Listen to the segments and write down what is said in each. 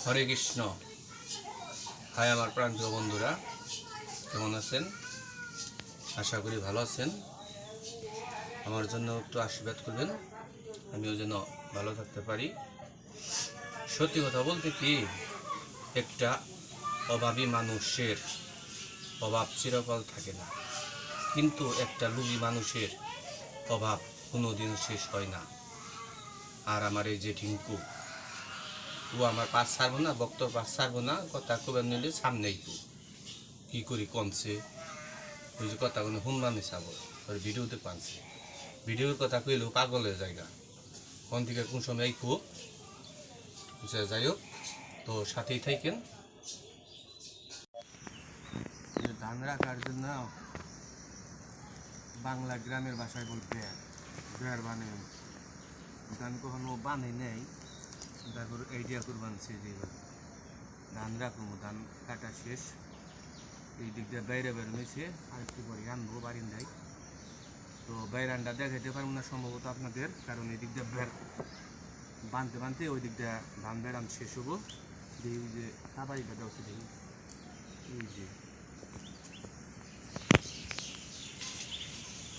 হরে Krishna. High আমার প্রান্তীয় বন্ধুরা, কেমন আছেন? আশা করি ভালো আছেন। আমার জন্য একটু আশীর্বাদ করবেন, আমিও যেন ভালো থাকতে পারি। সত্যি কথা বলতে কি, একটা অভাবী মানুষের অভাব চিরকাল থাকে না, কিন্তু একটা লোভী মানুষের অভাব কোনোদিন শেষ হয় না। আর আমার এই যে টিঙ্কু, ও আমার পাশ ছাড়বো না, বক্তর পাশ ছাড়বো না, কথা কবেন নিলে সামনেই তো কি করি কনছে ওই যে কথা কোনো হুনমানি চাবো ওর ভিডিওতে পানছে, ভিডিওর কথা কইলেও পাগলের জায়গা কোন থেকে কোন সময় খুব যাই হোক। তো সাথেই থাকেন। ধান রাখার জন্য বাংলা গ্রামের ভাষায় বলতে বের বানে ধান কখনো বানে নেই, তারপর আইডিয়া করে বানছে যে ধান রাখবো, ধান কাটা শেষ, এই দিক দিয়ে বাইরে বের হয়েছে, আর একটু পরে আনবো বারিন্দায়। তো বাইরানটা দেখাইতে পারবো না সম্ভবত আপনাদের, কারণ এই দিক দিয়ে বের বানতে বানতে ওই দিক দিয়ে ধান বেড়ান শেষ হবো। এই যে কাবারিটা দেওয়া দেখি, এই যে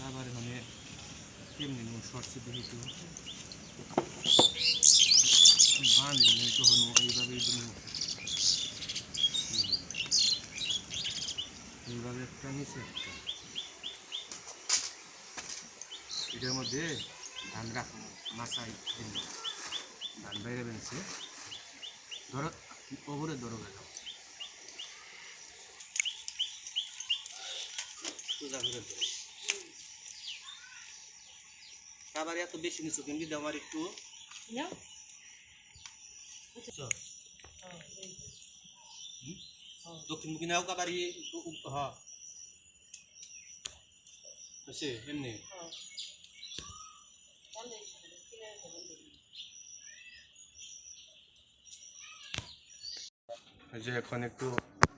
আবার মানে কেমনি সরষে দেখি তো বানলি নেই কখনো এইভাবে এইভাবে একটা নিচে একটা এটার মধ্যে ধান রাখবো, মাছাই ধান বাইরে বেঁধেছে, ধরো ওপরে ধরো গেল সোজা করে ধরো। আবার এত বেশি নিচু কিন্তু আমার একটু দক্ষিণমুখী নাও কাবারি হ্যাঁ এমনি যে এখন একটু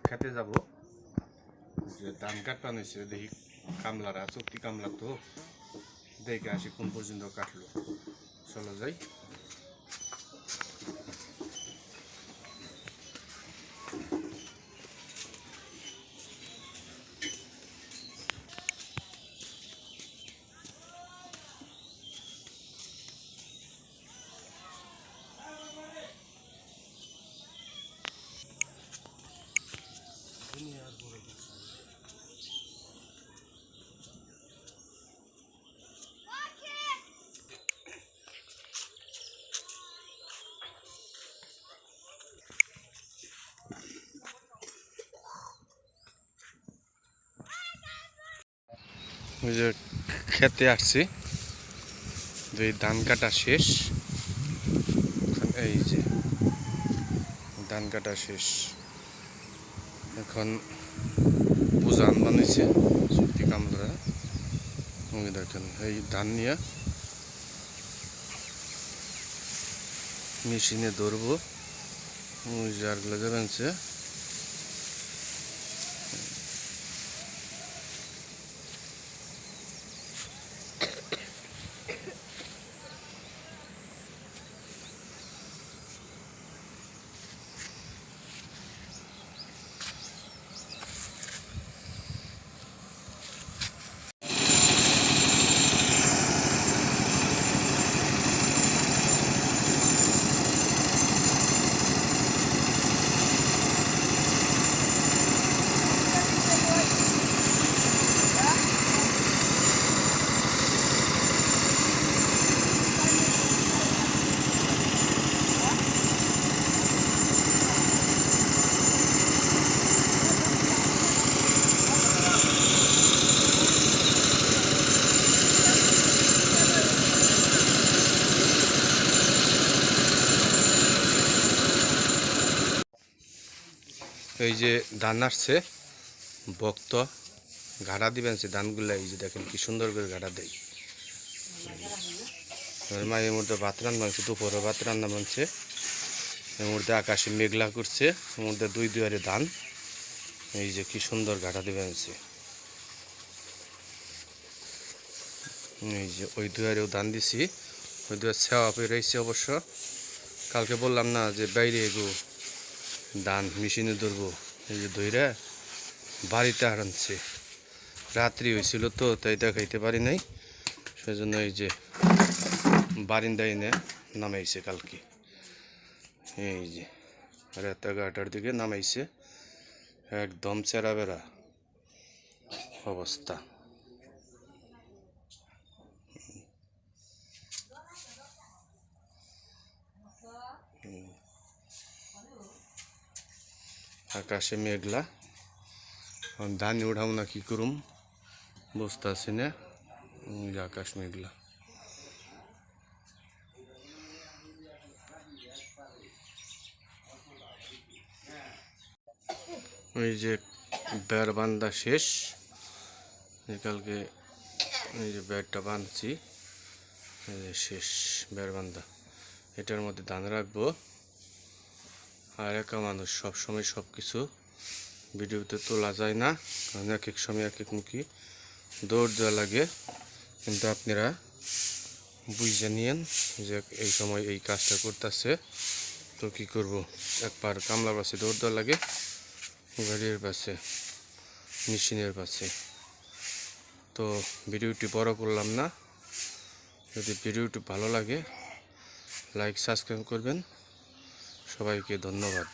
খেতে যাব, যে ধান কাটটা নিয়েছে, দেখি কামলারা চুক্তি কামলা তো দেখে আসি কোন পর্যন্ত কাটলো। চলো যাই। ওই যে খেতে আসছি, যে ধান কাটা শেষ, এই যে ধান কাটা শেষ, এখন উজান বানিয়েছে চুক্তি কামরা। দেখেন এই ধান নিয়ে মেশিনে ধরবো, ওই জারগুলো যাবেনছে। এই যে ধান আসছে, ভক্ত ঘাড়া দিবেন সে ধানগুলো, এই যে দেখেন কি সুন্দর করে ঘাড়া দেয়। মায়ের মধ্যে ভাত রান্না বানছে, দুপুরে ভাত রান্না বানছে, এর মধ্যে আকাশে মেঘলা করছে, এর মধ্যে দুই দুয়ারে ধান, এই যে কি সুন্দর ঘাড়া দিবেন সে। এই যে ওই দুয়ারেও ধান দিছি, ওই দুয়ার ছেওয়া পেয়ে রয়েছে অবশ্য। কালকে বললাম না যে বাইরে এগো ধান মেশিনে ধরবো, এই যে ধইরা বাড়িতে আনছে। রাত্রি হয়েছিল তো তাই দেখাইতে পারি নাই, সেজন্য এই যে বারিন্দায় এনে নামাইছে কালকে। এই যে রাত 11টার দিকে নামাইছে, একদম চেরা বেড়া অবস্থা। আকাশে মেঘলা, ধান উঠাম না কি করুম বুঝতে আছি না। আকাশ মেঘলা। ওই যে বেড় বান্ধা শেষ, কালকে এই যে বেড়টা বাঁধছি, শেষ বেড় বান্ধা। এটার মধ্যে ধান রাখবো। আর একা মানুষ সবসময় সব কিছু ভিডিওতে তোলা যায় না, কারণ এক এক সময় এক এক মুখী দৌড় দেওয়া লাগে। কিন্তু আপনারা বুঝে নিয়েন যে এই সময় এই কাজটা করতেছে, তো কি করব, একবার কামলার পাশে দৌড় দেওয়া লাগে, গাড়ির পাশে, মেশিনের পাশে। তো ভিডিওটি বড় করলাম না, যদি ভিডিওটি ভালো লাগে লাইক সাবস্ক্রাইব করবেন। সবাইকে ধন্যবাদ।